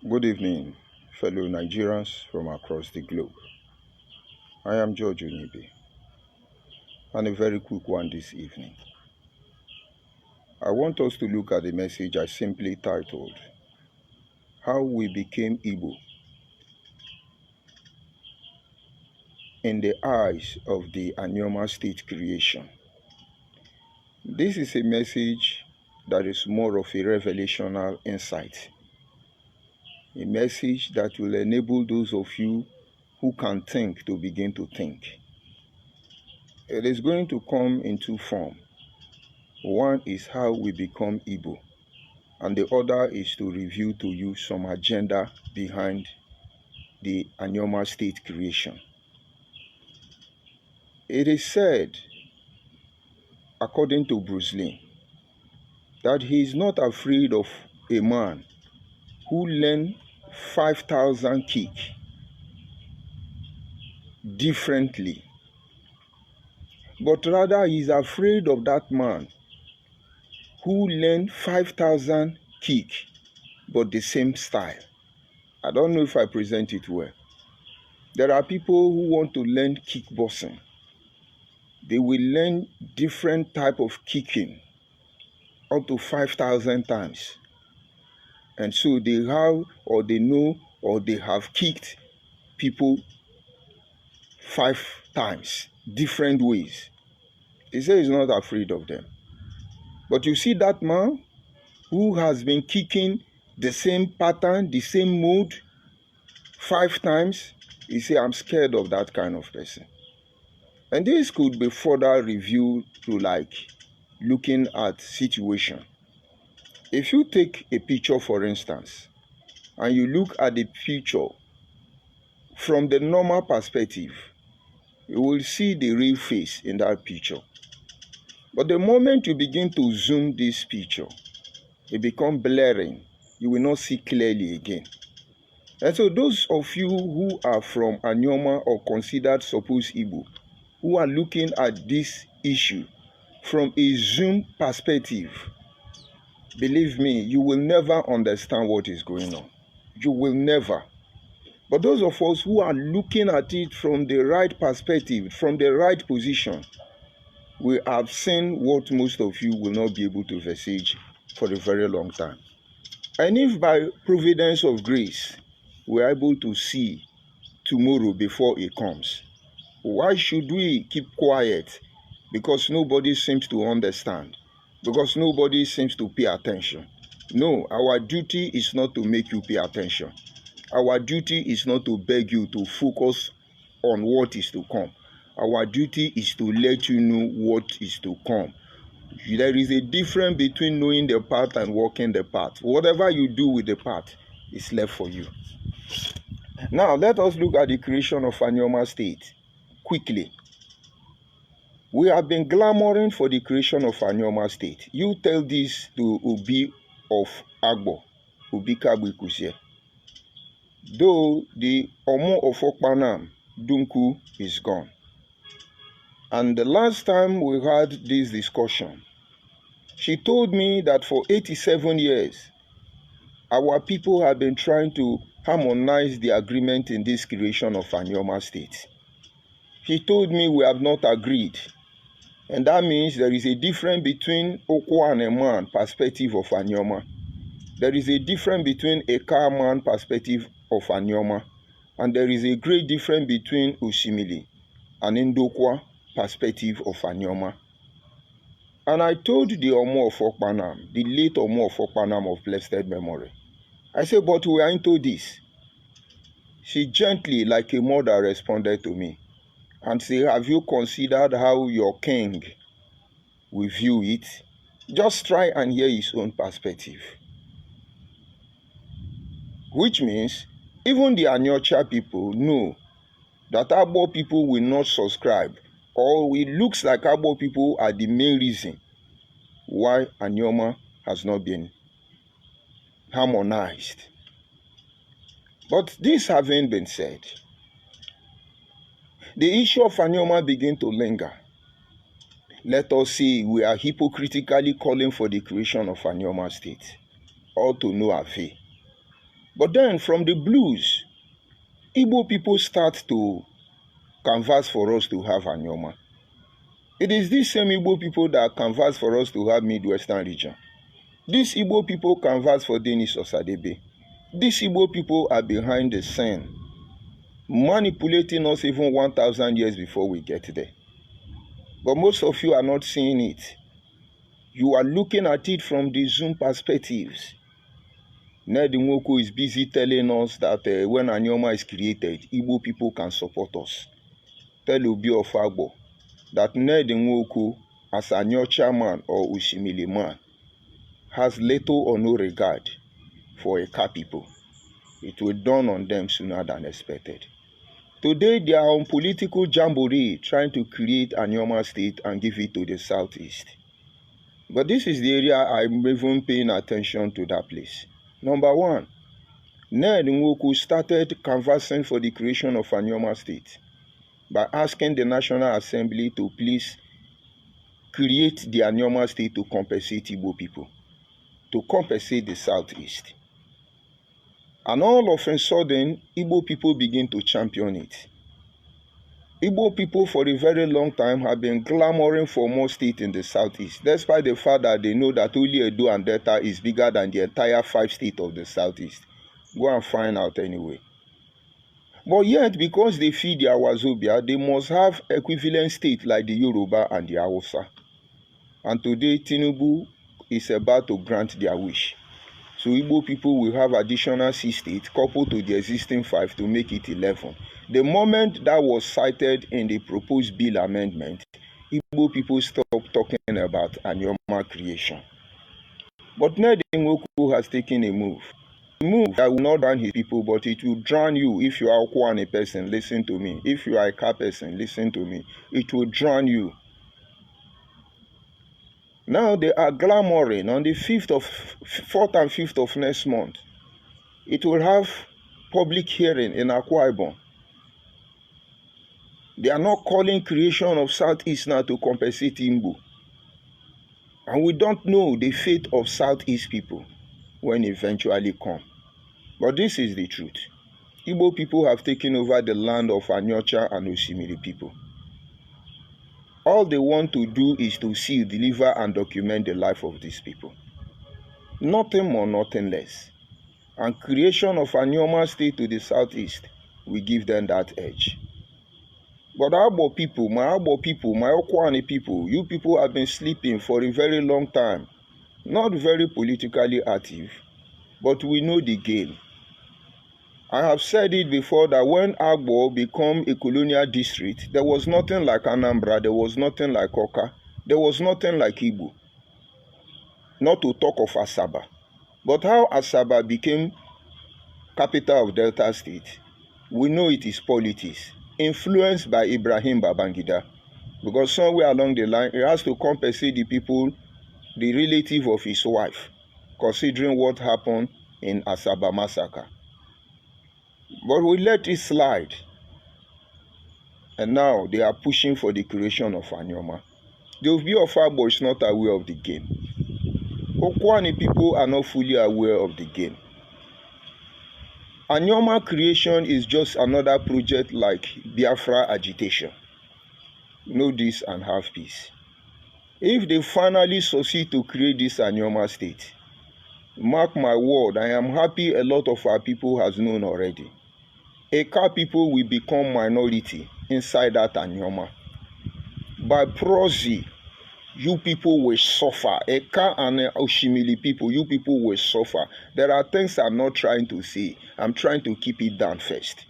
Good evening, fellow Nigerians from across the globe. I am George Onibe, and a very quick one this evening. I want us to look at the message I simply titled, How We Became Igbo in the Eyes of the Aniioma State Creation. This is a message that is more of a revelational insight, a message that will enable those of you who can think to begin to think. It is going to come in two forms. One is how we become Igbo, and the other is to review to you some agenda behind the Aniioma state creation. It is said, according to Bruce Lee, that he is not afraid of a man who learned 5,000 kick differently, but rather he is afraid of that man who learned 5,000 kick but the same style. I don't know if I present it well. There are people who want to learn kickboxing. They will learn different type of kicking up to 5,000 times. And so they have, or they know, or they have kicked people 5 times, different ways. He says he's not afraid of them. But you see that man who has been kicking the same pattern, the same mode 5 times, he says, I'm scared of that kind of person. And this could be further reviewed to like looking at situation. If you take a picture, for instance, and you look at the picture from the normal perspective, you will see the real face in that picture. But the moment you begin to zoom this picture, it becomes blurring. You will not see clearly again. And so those of you who are from Aniioma or considered supposed Igbo, who are looking at this issue from a zoom perspective, believe me, you will never understand what is going on. You will never. But those of us who are looking at it from the right perspective, from the right position, we have seen what most of you will not be able to envisage for a very long time. And if by providence of grace, we are able to see tomorrow before it comes, why should we keep quiet? Because nobody seems to understand. Because nobody seems to pay attention. No, our duty is not to make you pay attention. Our duty is not to beg you to focus on what is to come. Our duty is to let you know what is to come. There is a difference between knowing the path and walking the path. Whatever you do with the path is left for you. Now, let us look at the creation of Aniioma State quickly. We have been clamoring for the creation of Aniioma State. You tell this to Obi of Agbo, Obi Kabwikusie. Though the Omo of Okpanam, Dunku, is gone. And the last time we had this discussion, she told me that for 87 years, our people have been trying to harmonize the agreement in this creation of Aniioma State. She told me we have not agreed. And that means there is a difference between Okwa and a man perspective of Aniioma. There is a difference between a car man perspective of Aniioma. And there is a great difference between Osimili and Ndokwa perspective of Aniioma. And I told the Omo of Okpanam, the late Omo of Okpanam of blessed memory, I said, but we are into this. She gently, like a mother, responded to me and said, have you considered how your king will view it? Just try and hear his own perspective. Which means, even the Anyocha people know that Agbo people will not subscribe, or it looks like Agbo people are the main reason why Aniioma has not been harmonized. But this having been said, the issue of Aniioma begin to linger. Let us say we are hypocritically calling for the creation of Aniioma State, all to no avail. But then from the blues, Igbo people start to canvass for us to have Aniioma. It is these same Igbo people that canvass for us to have Midwestern region. These Igbo people canvass for Denis Osadebe. These Igbo people are behind the scene, manipulating us even 1,000 years before we get there. But most of you are not seeing it. You are looking at it from the Zoom perspectives. Ned Nwoko is busy telling us that when Aniioma is created, Igbo people can support us. Tell Obi of Agbo that Ned Nwoko, as a new chairman or Ushimili man, has little or no regard for Eka people. It will dawn on them sooner than expected. Today, they are on political jamboree trying to create Aniioma state and give it to the southeast. But this is the area I'm even paying attention to that place. Number one, Ned Nwoko started canvassing for the creation of Aniioma state by asking the National Assembly to please create the Aniioma state to compensate Igbo people, to compensate the southeast. And all of a sudden, Igbo people begin to champion it. Igbo people for a very long time have been clamoring for more state in the southeast, despite the fact that they know that only Edo and Delta is bigger than the entire 5 states of the southeast. Go and find out anyway. But yet, because they feed the Awazobia, they must have equivalent state like the Yoruba and the Hausa. And today, Tinubu is about to grant their wish. So Igbo people will have additional 6 states coupled to the existing 5 to make it 11. The moment that was cited in the proposed bill amendment, Igbo people stopped talking about Aniioma creation. But Ned Nwoko has taken a move. A move that will not drown his people, but it will drown you. If you are Okwane person, listen to me. If you are a Eka person, listen to me. It will drown you. Now they are glamoring on the 4th and 5th of next month. It will have public hearing in Akwa Ibom. They are not calling creation of Southeast now to compensate Igbo. And we don't know the fate of Southeast people when eventually come. But this is the truth. Igbo people have taken over the land of Anyocha and Osimiri people. All they want to do is to see, deliver, and document the life of these people. Nothing more, nothing less. And creation of Aniioma state to the southeast will give them that edge. But Agbo people, my Okwane people, you people have been sleeping for a very long time. Not very politically active, but we know the game. I have said it before that when Agbo became a colonial district, there was nothing like Anambra, there was nothing like Oka, there was nothing like Igbo. Not to talk of Asaba. But how Asaba became capital of Delta State, we know it is politics, influenced by Ibrahim Babangida. Because somewhere along the line, he has to compensate the people, the relative of his wife, considering what happened in Asaba massacre. But we let it slide. And now they are pushing for the creation of Aniioma. The Obi of Agbo is not aware of the game. Okwane people are not fully aware of the game. Aniioma creation is just another project like Biafra agitation. Know this and have peace. If they finally succeed to create this Aniioma state, mark my word, I am happy a lot of our people has known already. Eka people will become minority inside that Aniioma. By proxy, you people will suffer. Eka and Oshimili people, you people will suffer. There are things I'm not trying to say. I'm trying to keep it down first.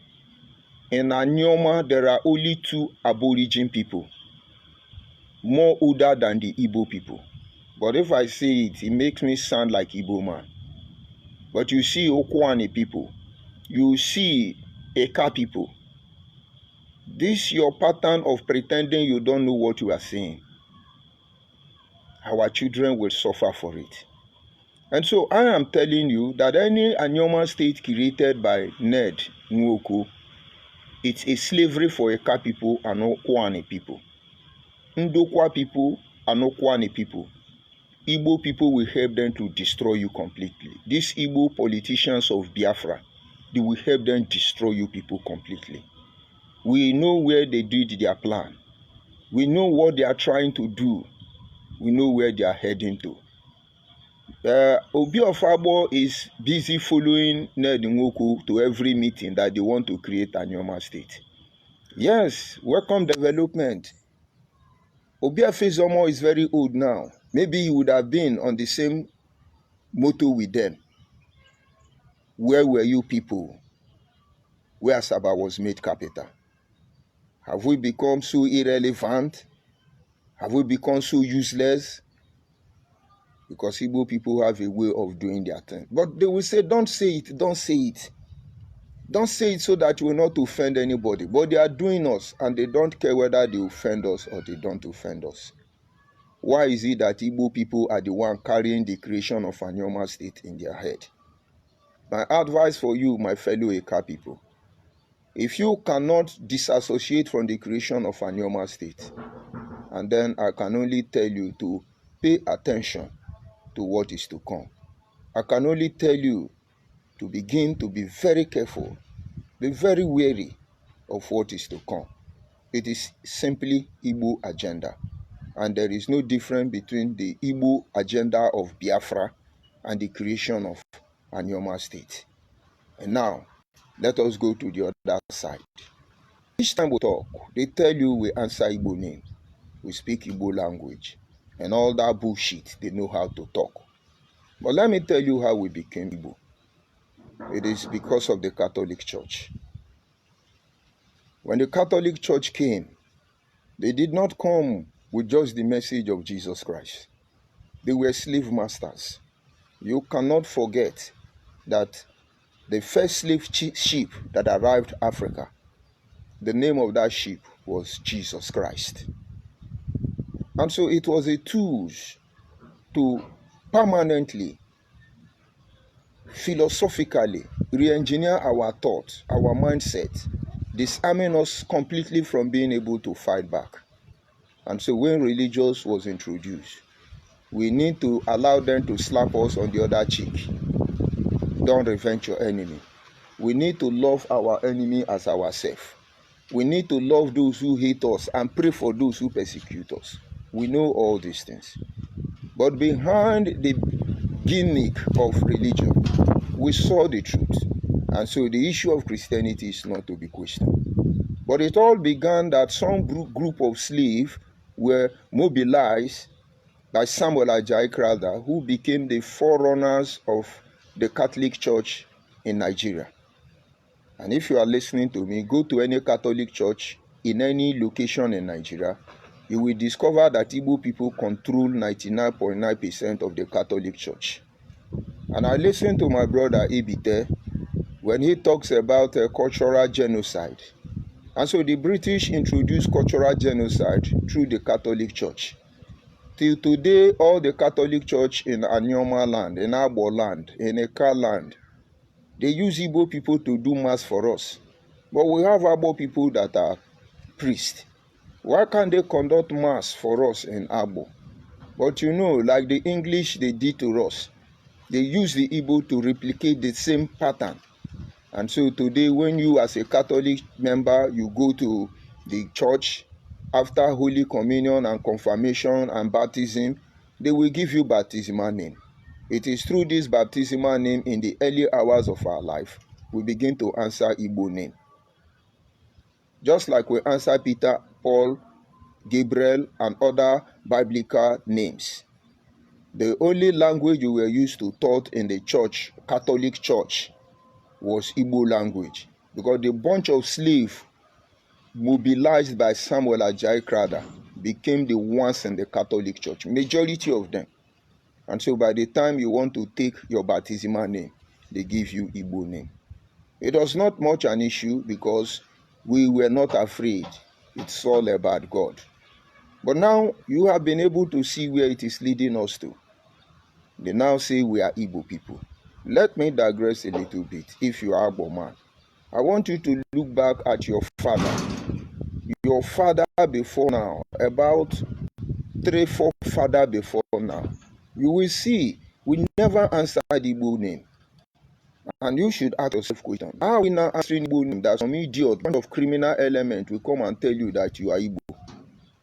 In Aniioma, there are only 2 Aborigine people, more older than the Igbo people. But if I say it, it makes me sound like Igbo man. But you see Okwane people, you see Eka people. This your pattern of pretending you don't know what you are saying. Our children will suffer for it. And so I am telling you that any Aniioma state created by Ned Nwoko, it's a slavery for Eka people and Okwane people. Ndokwa people and Okwane people. Igbo people will help them to destroy you completely. These Igbo politicians of Biafra, they will help them destroy you people completely. We know where they did their plan. We know what they are trying to do. We know where they are heading to. Obi of Abo is busy following Ned Nwoku to every meeting that they want to create Aniioma State. Yes, welcome development. Obi Afezomo is very old now. Maybe he would have been on the same motto with them. Where were you people? Where Saba was made capital? Have we become so irrelevant? Have we become so useless? Because Igbo people have a way of doing their thing. But they will say, don't say it, don't say it. Don't say it so that you will not offend anybody. But they are doing us, and they don't care whether they offend us or they don't offend us. Why is it that Igbo people are the one carrying the creation of Aniioma State in their head? My advice for you, my fellow Eka people, if you cannot disassociate from the creation of Aniioma State, and then I can only tell you to pay attention to what is to come. I can only tell you to begin to be very careful, be very wary of what is to come. It is simply Igbo agenda. And there is no difference between the Igbo agenda of Biafra and the creation of Aniioma State. And now, let us go to the other side. Each time we talk, they tell you we answer Igbo name, we speak Igbo language, and all that bullshit, they know how to talk. But let me tell you how we became Igbo. It is because of the Catholic Church. When the Catholic Church came, they did not come with just the message of Jesus Christ. They were slave masters. You cannot forget that the first slave ship that arrived Africa, the name of that ship was Jesus Christ. And so it was a tool to permanently, philosophically re-engineer our thoughts, our mindset, disarming us completely from being able to fight back. And so when religious was introduced, we need to allow them to slap us on the other cheek. Don't revenge your enemy. We need to love our enemy as ourselves. We need to love those who hate us and pray for those who persecute us. We know all these things. But behind the gimmick of religion, we saw the truth. And so the issue of Christianity is not to be questioned. But it all began that some group of slaves were mobilized by Samuel Ajayi Crowther, who became the forerunners of the Catholic Church in Nigeria. And if you are listening to me, go to any Catholic church in any location in Nigeria, you will discover that Igbo people control 99.9% of the Catholic Church. And I listened to my brother Ibite when he talks about a cultural genocide. And so the British introduced cultural genocide through the Catholic Church. Till today, all the Catholic Church in Aniioma land, in Abo land, in Eka land, they use Igbo people to do mass for us. But we have Abo people that are priests. Why can't they conduct mass for us in Abo? But you know, like the English they did to us, they use the Igbo to replicate the same pattern. And so today, when you as a Catholic member, you go to the church, after Holy Communion and Confirmation and Baptism, they will give you baptismal name. It is through this baptismal name in the early hours of our life, we begin to answer Igbo name. Just like we answer Peter, Paul, Gabriel, and other biblical names. The only language you were used to taught in the church, Catholic Church, was Igbo language. Because the bunch of slaves mobilized by Samuel Ajayi Crowther became the ones in the Catholic Church, majority of them. And so by the time you want to take your baptismal name, they give you Igbo name. It was not much an issue because we were not afraid. It's all about God. But now you have been able to see where it is leading us to. They now say we are Igbo people. Let me digress a little bit. If you are Igbo man, I want you to look back at your father. Your father before now, about 3-4 fathers before now. You will see, we never answer the Igbo name. And you should ask yourself question. How are we now answering Igbo name that some idiot, bunch of criminal element will come and tell you that you are Igbo?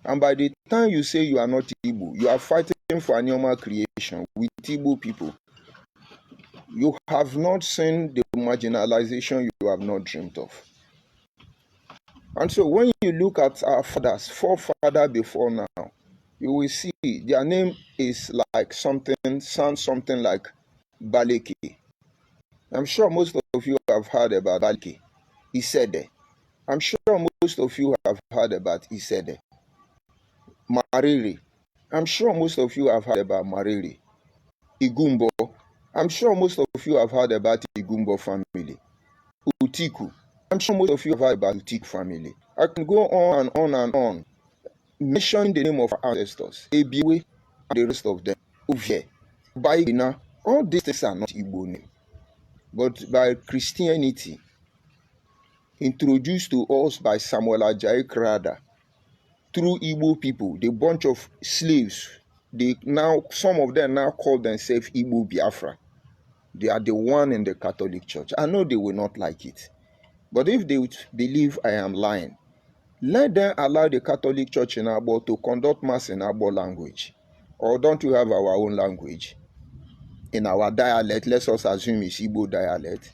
And by the time you say you are not Igbo, you are fighting for Aniioma creation with Igbo people. You have not seen the marginalization you have not dreamt of. And so when you look at our fathers, forefathers before now, you will see their name is like something, sounds something like Baleke. I'm sure most of you have heard about Baleke. Isede. I'm sure most of you have heard about Isede. Mariri. I'm sure most of you have heard about Mariri. Igumbo. I'm sure most of you have heard about Igumbo family. Utiku. I'm sure most of you have heard about Utiku family. I can go on and on and on, mentioning the name of our ancestors, Ebiwe, and the rest of them. Uvie, Baigina, all these things are not Igbo name, but by Christianity, introduced to us by Samuel Ajayi Crowther, through Igbo people, the bunch of slaves, some of them now call themselves Igbo Biafra. They are the one in the Catholic Church. I know they will not like it, but if they believe I am lying, let them allow the Catholic Church in Abo to conduct mass in Abo language. Or don't we have our own language? In our dialect, let us assume it's Igbo dialect.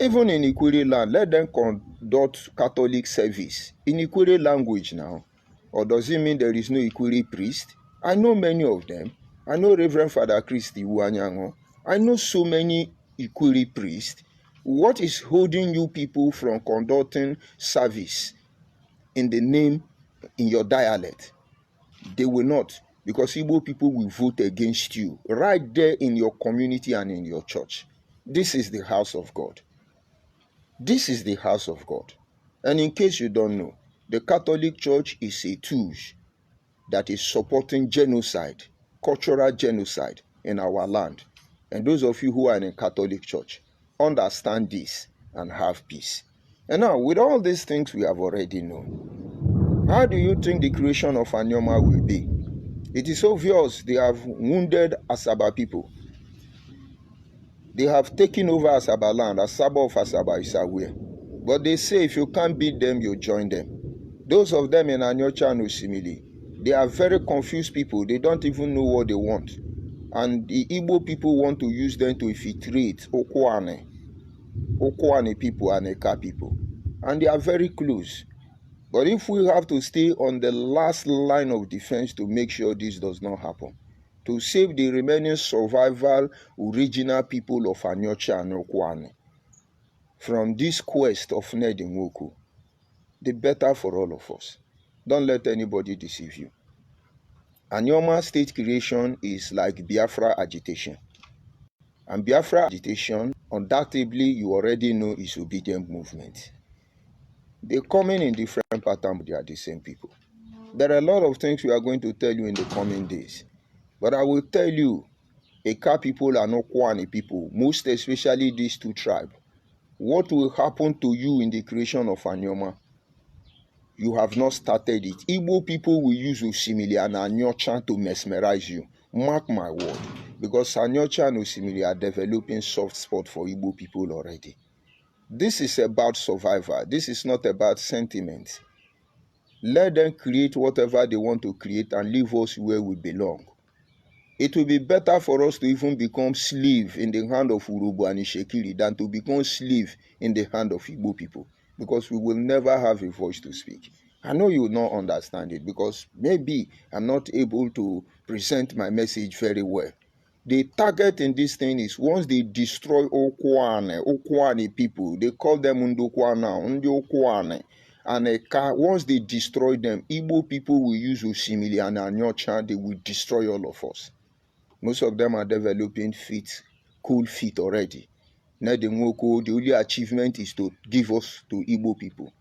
Even in Ikwere land, let them conduct Catholic service in Ikwere language now. Or does it mean there is no Ikwere priest? I know many of them. I know Reverend Father Christy Uanyango. I know so many Ikwere priests. What is holding you people from conducting service in the name, in your dialect? They will not, because Igbo people will vote against you right there in your community and in your church. This is the house of God. This is the house of God. And in case you don't know, the Catholic Church is a tool that is supporting genocide, cultural genocide in our land. And those of you who are in a Catholic Church, understand this and have peace. And now, with all these things we have already known, how do you think the creation of Aniioma will be? It is obvious they have wounded Asaba people. They have taken over Asaba land. Asaba of Asaba is aware. But they say if you can't beat them, you join them. Those of them in Anyocha and Osimili, they are very confused people. They don't even know what they want. And the Igbo people want to use them to infiltrate Okwane people and Eka people. And they are very close. But if we have to stay on the last line of defense to make sure this does not happen, to save the remaining survival original people of Anyocha and Okwane from this quest of Nedinwoku, the better for all of us. Don't let anybody deceive you. Aniioma state creation is like Biafra agitation. And Biafra agitation, undoubtedly, you already know, is obedient movement. They come in different patterns, but they are the same people. There are a lot of things we are going to tell you in the coming days. But I will tell you, Eka people and Okwane people, most especially these two tribes, what will happen to you in the creation of Aniioma? You have not started it. Igbo people will use Osimili and Anyocha to mesmerize you. Mark my word. Because Anyocha and Osimili are developing soft spot for Igbo people already. This is about survival. This is not about sentiment. Let them create whatever they want to create and leave us where we belong. It will be better for us to even become slave in the hand of Urubu and Ishekiri than to become slave in the hand of Igbo people, because we will never have a voice to speak. I know you will not understand it because maybe I'm not able to present my message very well. The target in this thing is once they destroy Okwane people, they call them Ndokwana, Ndokwane, and once they destroy them, Igbo people will use Osimili and Anyocha, they will destroy all of us. Most of them are developing cool feet already. Now the only achievement is to give us to Igbo people.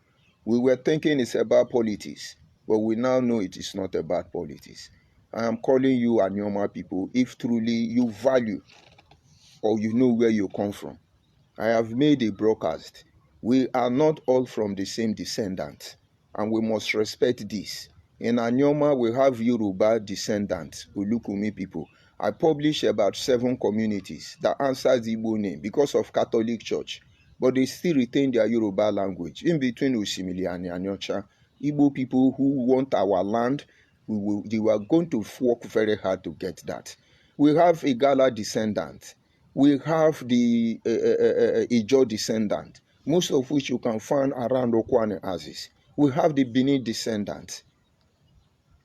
We were thinking it's about politics, but we now know it is not about politics. I am calling you Aniioma people, if truly you value or you know where you come from. I have made a broadcast. We are not all from the same descendant, and we must respect this. In Aniioma, we have Yoruba descendants, Olukumi people, I publish about 7 communities that answers the Igbo name because of Catholic Church, but they still retain their Yoruba language. In between Osimili and Aniocha, Igbo people who want our land, they were going to work very hard to get that. We have a Igala descendant. We have the Ijo descendant, most of which you can find around Okwane Aziz. We have the Benin descendant.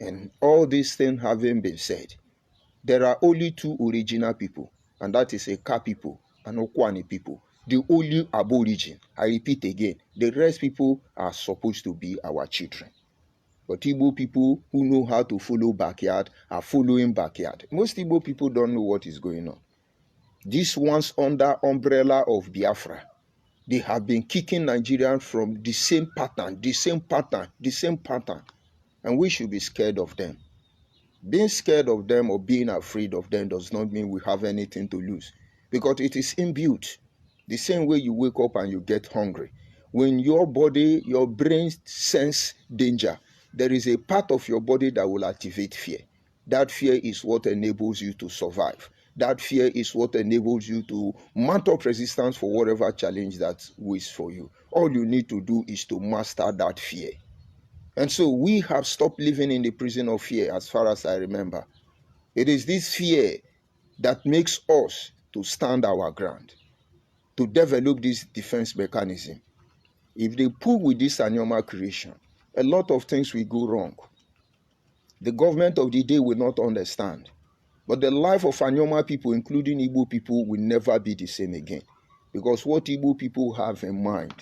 And all these things having been said, there are only 2 original people, and that is Eka people and Okwane people. The only aborigine. I repeat again, the rest people are supposed to be our children. But Igbo people who know how to follow backyard are following backyard. Most Igbo people don't know what is going on. These ones under umbrella of Biafra, they have been kicking Nigerians from the same pattern, the same pattern, the same pattern. And we should be scared of them. Being scared of them or being afraid of them does not mean we have anything to lose, because it is inbuilt. The same way you wake up and you get hungry. When your body, your brain sense danger, there is a part of your body that will activate fear. That fear is what enables you to survive. That fear is what enables you to mount up resistance for whatever challenge that waits for you. All you need to do is to master that fear. And so we have stopped living in the prison of fear, as far as I remember. It is this fear that makes us to stand our ground, to develop this defense mechanism. If they pull with this Aniioma creation, a lot of things will go wrong. The government of the day will not understand. But the life of Aniioma people, including Igbo people, will never be the same again. Because what Igbo people have in mind,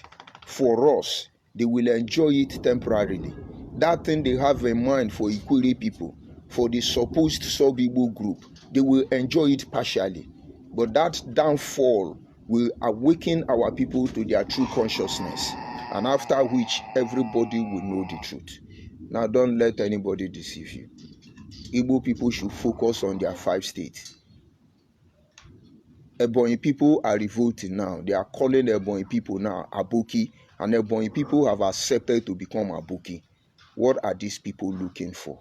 for us, they will enjoy it temporarily. That thing they have in mind for Ikwere people, for the supposed sub-Igbo group, they will enjoy it partially. But that downfall will awaken our people to their true consciousness, and after which everybody will know the truth. Now, don't let anybody deceive you. Igbo people should focus on their 5 states. Ebonyi people are revolting now. They are calling Ebonyi people now Aboki, and Ebonyi people have accepted to become Aboki. What are these people looking for?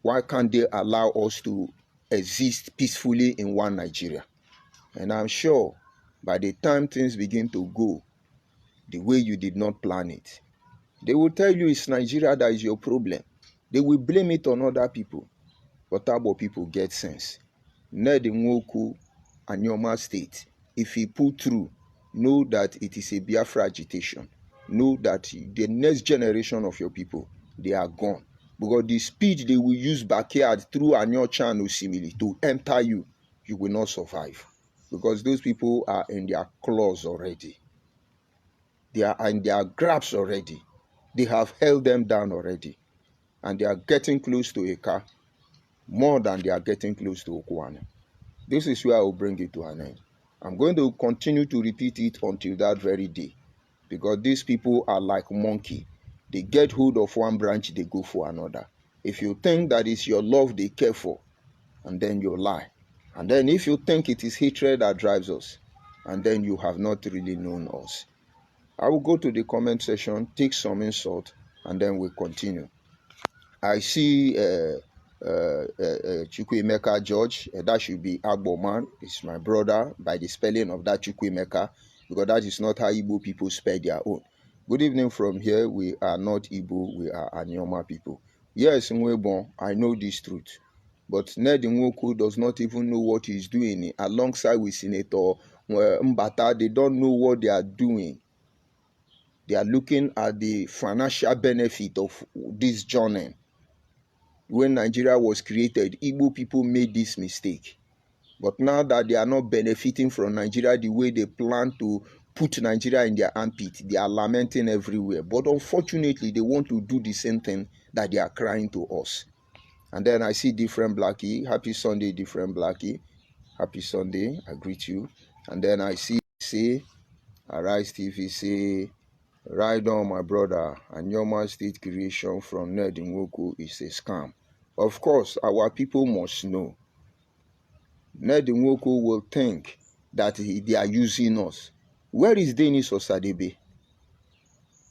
Why can't they allow us to exist peacefully in one Nigeria? And I'm sure by the time things begin to go the way you did not plan it, they will tell you it's Nigeria that is your problem. They will blame it on other people. But Igbo people get sense. Ned Nwoku, Aniioma state, if he pull through, know that it is a Biafra agitation. Know that the next generation of your people, they are gone. Because the speed they will use backyard through Aniocha and Osimili to enter you, you will not survive. Because those people are in their claws already. They are in their grasp already. They have held them down already. And they are getting close to Eka more than they are getting close to Okwane. This is where I will bring it to an end. I'm going to continue to repeat it until that very day. Because these people are like monkey. They get hold of one branch, they go for another. If you think that is your love they care for, and then you lie. And then if you think it is hatred that drives us, and then you have not really known us. I will go to the comment section, take some insult, and then we'll continue. I see Chukwuemeka George, that should be Agboman. It's my brother by the spelling of that Chukwuemeka, because that is not how Igbo people spell their own. Good evening from here. We are not Igbo, we are Aniioma people. Yes, Nwebon, I know this truth. But Ned Nwoku does not even know what he's doing. Alongside with Senator Mbata, they don't know what they are doing. They are looking at the financial benefit of this journey. When Nigeria was created, Igbo people made this mistake. But now that they are not benefiting from Nigeria the way they plan to put Nigeria in their armpit, they are lamenting everywhere. But unfortunately, they want to do the same thing that they are crying to us. And then I see Different Blackie. Happy Sunday, Different Blackie. Happy Sunday. I greet you. And then I see, Arise TV, say, right on, my brother. Aniioma state creation from Ned Nwoku is a scam. Of course, our people must know. Ned Nwoku will think that they are using us. Where is Denis Osadebe?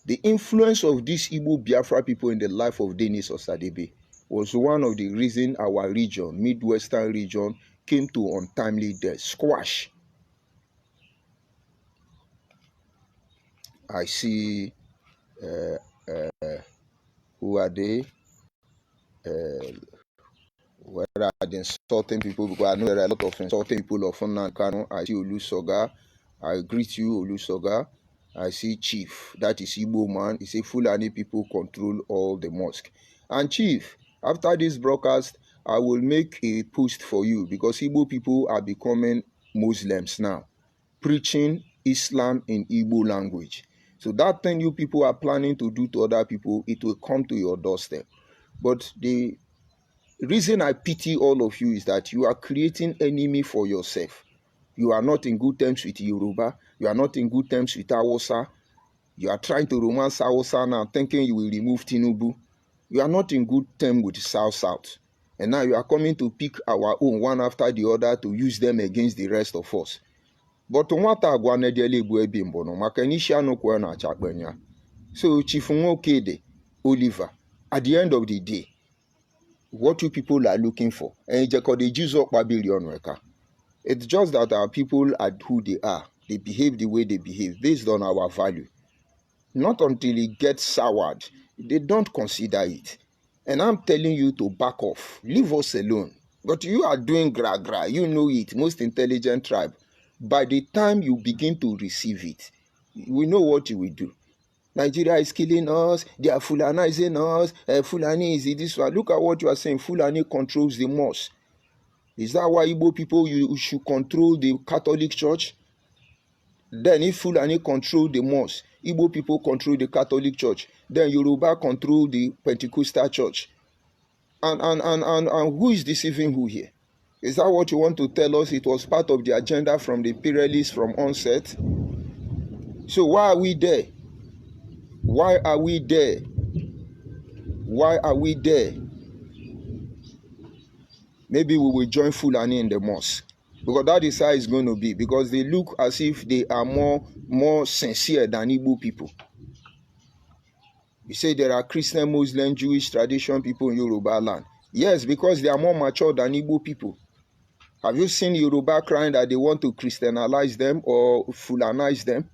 The influence of these Igbo Biafra people in the life of Denis Osadebe was one of the reasons our region, Midwestern region, came to untimely death. Squash. I see, who are they? Whether I've been insulting people, because I know there are a lot of insulting people of Kano. I see Olusoga. I greet you, Olusoga. I see Chief. That is Igbo man. He say Fulani people control all the mosque. And Chief, after this broadcast, I will make a post for you, because Igbo people are becoming Muslims now, preaching Islam in Igbo language. So that thing you people are planning to do to other people, it will come to your doorstep. But the reason I pity all of you is that you are creating enemy for yourself. You are not in good terms with Yoruba. You are not in good terms with Hausa. You are trying to romance Hausa now, thinking you will remove Tinubu. You are not in good terms with South. And now you are coming to pick our own one after the other to use them against the rest of us. But nwata agwa nedele egbu ebi mbono maka nishi anokwe na achakpenya. So Chief Nwokede, Oliver, at the end of the day, what you people are looking for, and it's just that our people are who they are. They behave the way they behave based on our value. Not until it gets soured, they don't consider it. And I'm telling you to back off. Leave us alone. But you are doing gra. You know it. Most intelligent tribe. By the time you begin to receive it, we know what you will do. Nigeria is killing us. They are Fulanizing us. Fulani is this one. Look at what you are saying. Fulani controls the mosque. Is that why Igbo people, you should control the Catholic Church? Then if Fulani control the mosque, Igbo people control the Catholic Church, then Yoruba control the Pentecostal Church. And who is deceiving who here? Is that what you want to tell us? It was part of the agenda from the imperialists from onset. So why are we there? Why are we there? Why are we there? Maybe we will join Fulani in the mosque. Because that is how it's going to be. Because they look as if they are more sincere than Igbo people. You say there are Christian, Muslim, Jewish tradition people in Yoruba land. Yes, because they are more mature than Igbo people. Have you seen Yoruba crying that they want to Christianize them or Fulanize them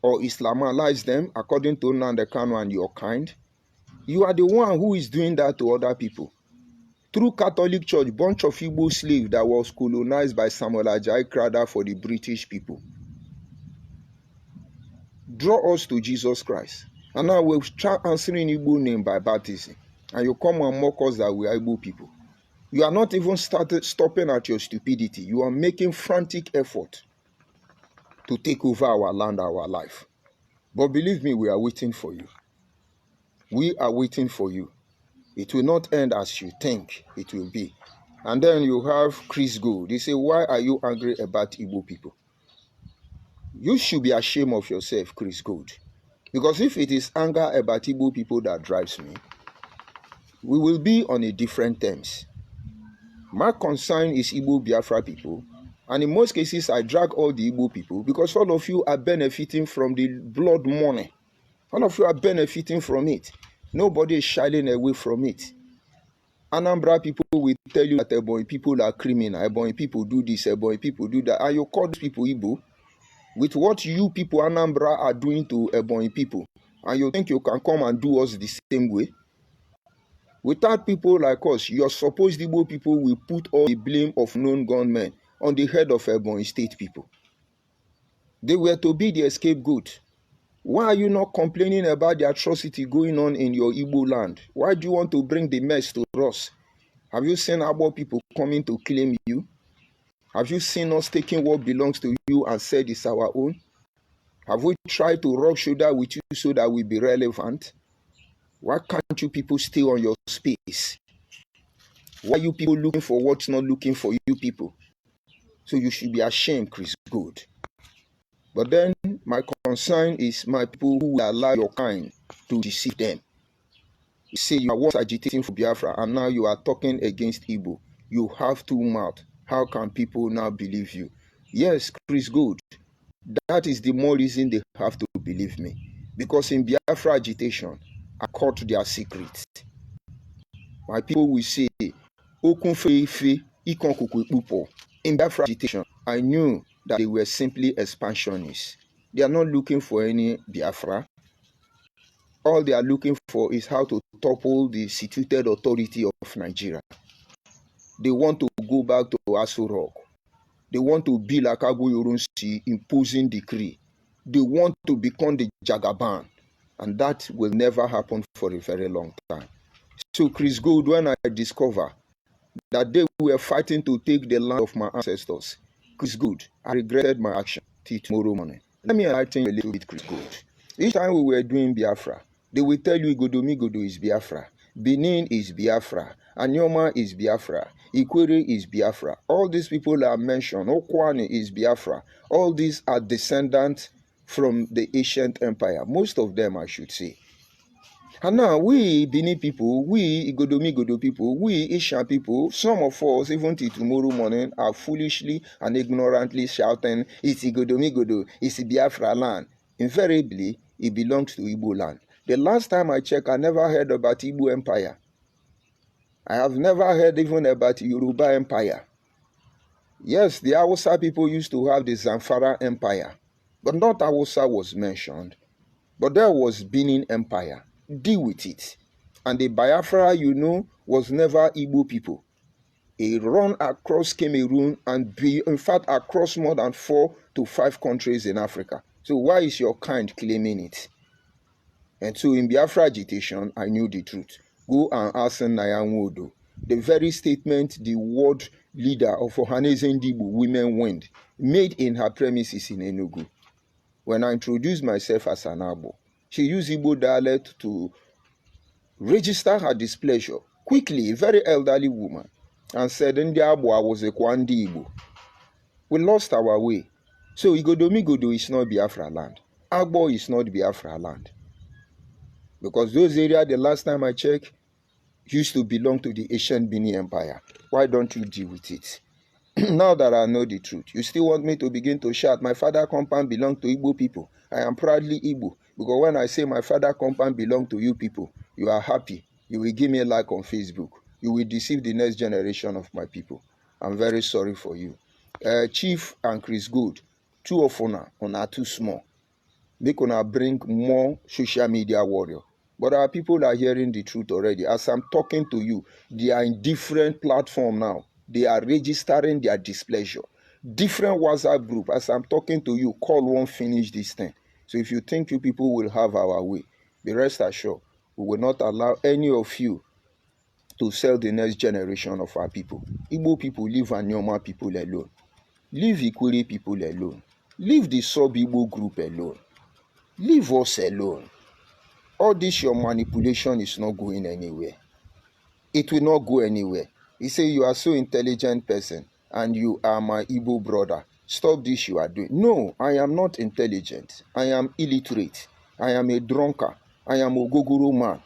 or Islamize them according to Nnamdi Kanu and your kind? You are the one who is doing that to other people. Through Catholic Church, bunch of Igbo slaves that was colonized by Samuel Ajayi Crowther for the British people. Draw us to Jesus Christ. And now we'll start answering Igbo name by baptism. And you come and mock us that we are Igbo people. You are not even stopping at your stupidity. You are making frantic effort to take over our land, our life. But believe me, we are waiting for you. We are waiting for you. It will not end as you think it will be. And then you have Chris Gold. They say, why are you angry about Igbo people? You should be ashamed of yourself, Chris Gold. Because if it is anger about Igbo people that drives me, we will be on a different terms. My concern is Igbo Biafra people. And in most cases, I drag all the Igbo people because all of you are benefiting from the blood money. All of you are benefiting from it. Nobody is shying away from it. Anambra people will tell you that Ebonyi people are criminal. Ebonyi people do this, Ebonyi people do that. And you call these people Igbo with what you people Anambra are doing to Ebonyi people. And you think you can come and do us the same way? Without people like us, your supposed Igbo people will put all the blame of known gunmen on the head of Ebonyi state people. They were to be the scapegoat. Why are you not complaining about the atrocity going on in your Igbo land? Why do you want to bring the mess to us? Have you seen Igbo people coming to claim you? Have you seen us taking what belongs to you and said it's our own? Have we tried to rub shoulder with you so that we be relevant? Why can't you people stay on your space? Why are you people looking for what's not looking for you people? So you should be ashamed, Chris Good. But then my concern is my people who will allow your kind to deceive them. You say you are once agitating for Biafra and now you are talking against Igbo. You have two mouths. How can people now believe you? Yes, Chris Good. That is the more reason they have to believe me. Because in Biafra agitation, I caught their secrets. My people will say, Okunfeife, In Biafra agitation, I knew that they were simply expansionists. They are not looking for any Biafra. All they are looking for is how to topple the situated authority of Nigeria. They want to go back to Aso Rock. They want to be like Agbo Yorunsi imposing decree. They want to become the Jagaban. And that will never happen for a very long time. So Chris Gold, when I discover that they were fighting to take the land of my ancestors, Chris Gold, I regretted my action till tomorrow morning. Let me enlighten you a little bit, Chris Gold. Each time we were doing Biafra, they will tell you Migodo is Biafra, Benin is Biafra, Aniioma is Biafra, Ikwere is Biafra. All these people are mentioned. Okwane is Biafra. All these are descendants from the ancient empire. Most of them, I should say. And now, we Benin people, we Igodo people, we Ishan people, some of us, even till tomorrow morning, are foolishly and ignorantly shouting, it's Igodo, it's Biafra land. Invariably, it belongs to Igbo land. The last time I checked, I never heard about Igbo Empire. I have never heard even about Yoruba Empire. Yes, the Hausa people used to have the Zamfara Empire, but not Hausa was mentioned. But there was Benin Empire. Deal with it. And the Biafra, was never Igbo people. It run across Cameroon and in fact across more than 4 to 5 countries in Africa. So why is your kind claiming it? And so in Biafra agitation, I knew the truth. Go and ask Nyanwodo. The very statement the world leader of Ohaneze Ndigbo Women Wind made in her premises in Enugu. When I introduced myself as an Abo, she used Igbo dialect to register her displeasure. Quickly, a very elderly woman, and said, Ndi Abo, I was a Kwandi Igbo. We lost our way. So Igodo is not Biafra land. Agbo is not Biafra land. Because those areas, the last time I checked, used to belong to the ancient Benin Empire. Why don't you deal with it? Now that I know the truth, you still want me to begin to shout, my father compound belong to Igbo people. I am proudly Igbo. Because when I say my father compound belong to you people, you are happy. You will give me a like on Facebook. You will deceive the next generation of my people. I'm very sorry for you. Chief and Chris Gold, two of una too small. Make una bring more social media warrior. But our people are hearing the truth already. As I'm talking to you, they are in different platforms now. They are registering their displeasure. Different WhatsApp group. As I'm talking to you, call won't finish this thing. So if you think you people will have our way, be rest assured, we will not allow any of you to sell the next generation of our people. Igbo people, leave Aniioma people alone. Leave Ikwere people alone. Leave the sub-Igbo group alone. Leave us alone. All this your manipulation is not going anywhere. It will not go anywhere. He say you are so intelligent person and you are my Igbo brother. Stop this you are doing. No, I am not intelligent. I am illiterate. I am a drunkard. I am a gogoro man.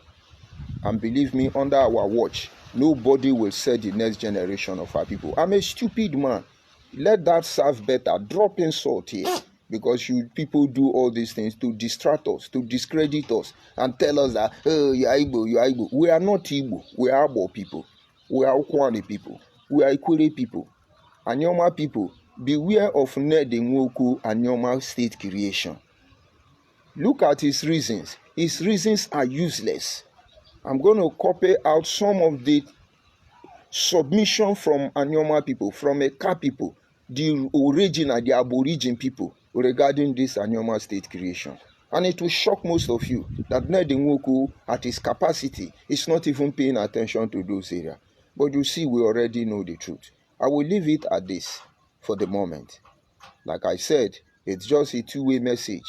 And believe me, under our watch, nobody will sell the next generation of our people. I'm a stupid man. Let that serve better. Drop insult here. Because you people do all these things to distract us, to discredit us, and tell us that, oh, you are Igbo, you are Igbo. We are not Igbo. We are Abo people. We are Okwane people. We are Ikwere people. Aniioma people, beware of Nnedi Nwoku Aniioma state creation. Look at his reasons. His reasons are useless. I'm going to copy out some of the submission from Aniioma people, from Eka people, the original, the Aborigine people, regarding this Aniioma state creation. And it will shock most of you that Nnedi Nwoku, at his capacity, is not even paying attention to those areas. But you see, we already know the truth. I will leave it at this for the moment. Like I said, it's just a two-way message.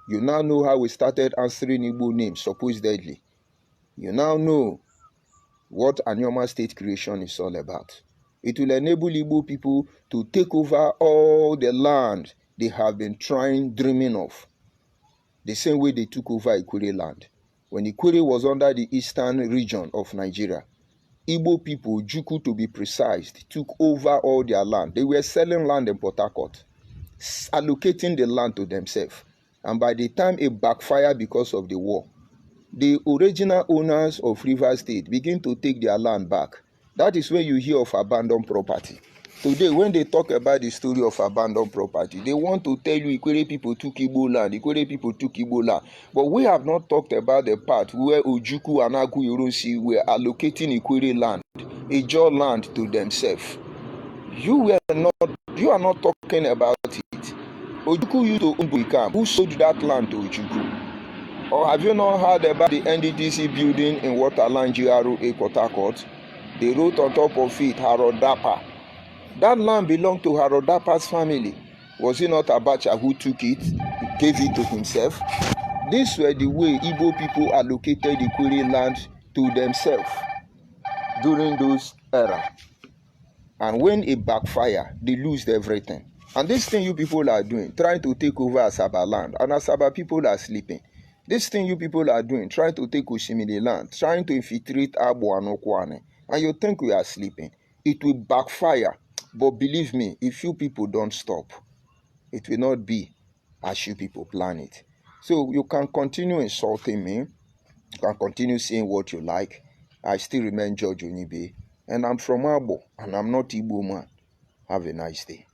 You now know how we started answering Igbo names, supposedly. You now know what Aniioma state creation is all about. It will enable Igbo people to take over all the land they have been dreaming of. The same way they took over Ikwere land. When Ikwere was under the eastern region of Nigeria, Igbo people, Juku to be precise, took over all their land. They were selling land in Port Harcourt, allocating the land to themselves. And by the time it backfired because of the war, the original owners of Rivers State begin to take their land back. That is when you hear of abandoned property. Today, when they talk about the story of abandoned property, they want to tell you Ikwere people took Igbo land, Ikwere people took Igbo land. But we have not talked about the part where Ojukwu and Aguyorosi were allocating Ikwere land, Ijaw land to themselves. You are not talking about it. Ojukwu used to own Buikam. Who sold that land to Ojukwu? Or have you not heard about the NDDC building in Waterland GRA Port Harcourt? They wrote on top of it Harodapa. That land belonged to Harodapa's family. Was it not Abacha who took it, gave it to himself? These were the way Igbo people allocated the Ikwere land to themselves during those era. And when it backfire, they lose everything. And this thing you people are doing, trying to take over Asaba land, and Asaba people are sleeping. This thing you people are doing, trying to take Oshimili land, trying to infiltrate Abo and Okwane, and you think we are sleeping. It will backfire. But believe me, if you people don't stop, it will not be as you people plan it. So you can continue insulting me. You can continue saying what you like. I still remain George Onibe. And I'm from Abo. And I'm not Igbo man. Have a nice day.